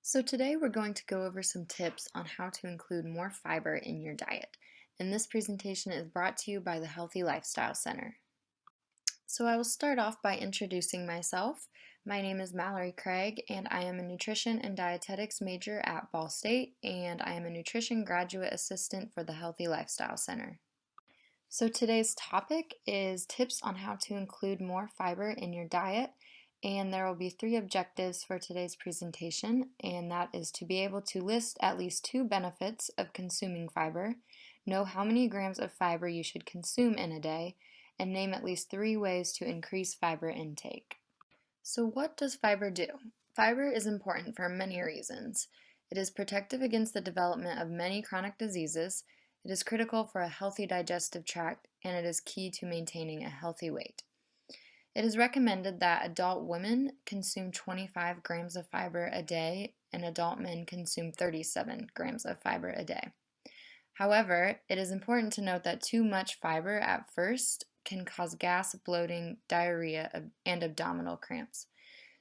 So today we're going to go over some tips on how to include more fiber in your diet. And this presentation is brought to you by the Healthy Lifestyle Center. So I will start off by introducing myself. My name is Mallory Craig, and I am a nutrition and dietetics major at Ball State, and I am a nutrition graduate assistant for the Healthy Lifestyle Center. So today's topic is tips on how to include more fiber in your diet, and there will be three objectives for today's presentation, and that is to be able to list at least two benefits of consuming fiber, know how many grams of fiber you should consume in a day, and name at least three ways to increase fiber intake. So what does fiber do? Fiber is important for many reasons. It is protective against the development of many chronic diseases, it is critical for a healthy digestive tract, and it is key to maintaining a healthy weight. It is recommended that adult women consume 25 grams of fiber a day and adult men consume 37 grams of fiber a day. However, it is important to note that too much fiber at first can cause gas, bloating, diarrhea, and abdominal cramps.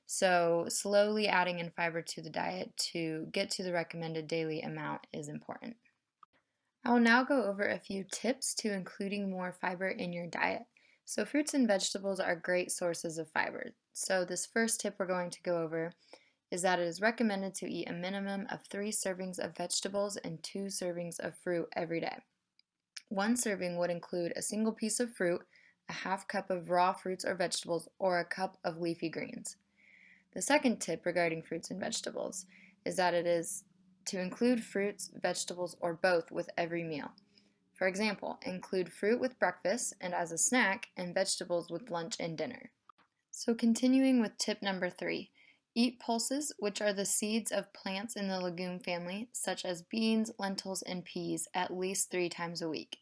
So, slowly adding in fiber to the diet to get to the recommended daily amount is important. I will now go over a few tips to including more fiber in your diet. So fruits and vegetables are great sources of fiber. So this first tip we're going to go over is that it is recommended to eat a minimum of 3 servings of vegetables and 2 servings of fruit every day. One serving would include a single piece of fruit, a half cup of raw fruits or vegetables, or a cup of leafy greens. The second tip regarding fruits and vegetables is that it is to include fruits, vegetables, or both with every meal. For example, include fruit with breakfast and as a snack, and vegetables with lunch and dinner. So continuing with tip number 3, eat pulses, which are the seeds of plants in the legume family, such as beans, lentils, and peas, at least 3 times a week.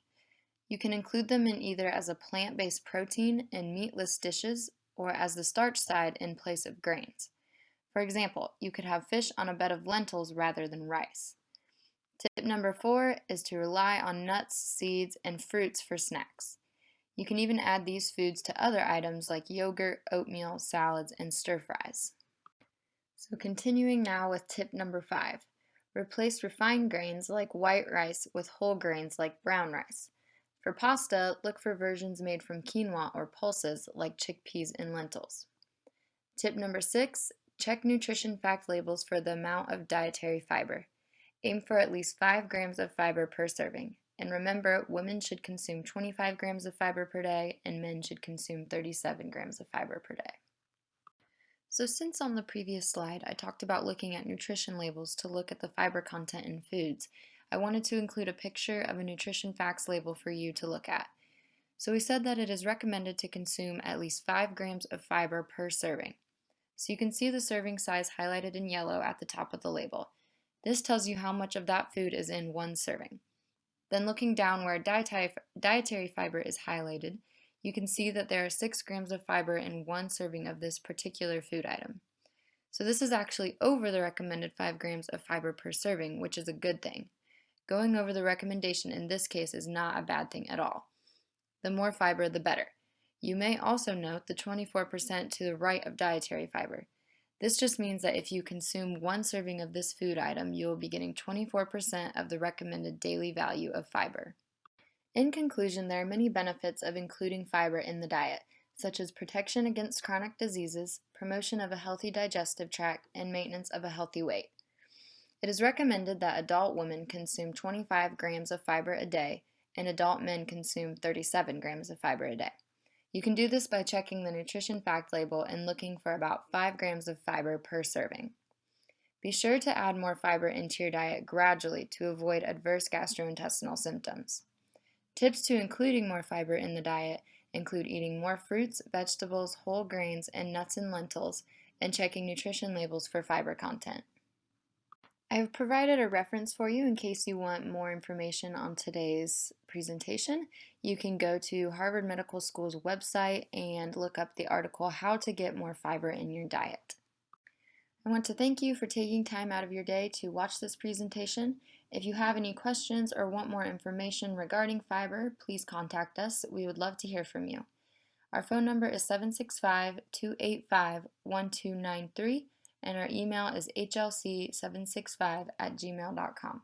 You can include them in either as a plant-based protein in meatless dishes or as the starch side in place of grains. For example, you could have fish on a bed of lentils rather than rice. Tip number 4 is to rely on nuts, seeds, and fruits for snacks. You can even add these foods to other items like yogurt, oatmeal, salads, and stir fries. So continuing now with tip number 5. Replace refined grains like white rice with whole grains like brown rice. For pasta, look for versions made from quinoa or pulses like chickpeas and lentils. Tip number 6. Check nutrition fact labels for the amount of dietary fiber. Aim for at least 5 grams of fiber per serving. And remember, women should consume 25 grams of fiber per day and men should consume 37 grams of fiber per day. So since on the previous slide I talked about looking at nutrition labels to look at the fiber content in foods, I wanted to include a picture of a nutrition facts label for you to look at. So we said that it is recommended to consume at least 5 grams of fiber per serving. So you can see the serving size highlighted in yellow at the top of the label. This tells you how much of that food is in one serving. Then looking down where dietary fiber is highlighted, you can see that there are 6 grams of fiber in one serving of this particular food item. So this is actually over the recommended 5 grams of fiber per serving, which is a good thing. Going over the recommendation in this case is not a bad thing at all. The more fiber, the better. You may also note the 24% to the right of dietary fiber. This just means that if you consume one serving of this food item, you will be getting 24% of the recommended daily value of fiber. In conclusion, there are many benefits of including fiber in the diet, such as protection against chronic diseases, promotion of a healthy digestive tract, and maintenance of a healthy weight. It is recommended that adult women consume 25 grams of fiber a day, and adult men consume 37 grams of fiber a day. You can do this by checking the nutrition fact label and looking for about 5 grams of fiber per serving. Be sure to add more fiber into your diet gradually to avoid adverse gastrointestinal symptoms. Tips to including more fiber in the diet include eating more fruits, vegetables, whole grains, and nuts and lentils, and checking nutrition labels for fiber content. I have provided a reference for you in case you want more information on today's presentation. You can go to Harvard Medical School's website and look up the article, How to Get More Fiber in Your Diet. I want to thank you for taking time out of your day to watch this presentation. If you have any questions or want more information regarding fiber, please contact us. We would love to hear from you. Our phone number is 765-285-1293. and our email is hlc765@gmail.com.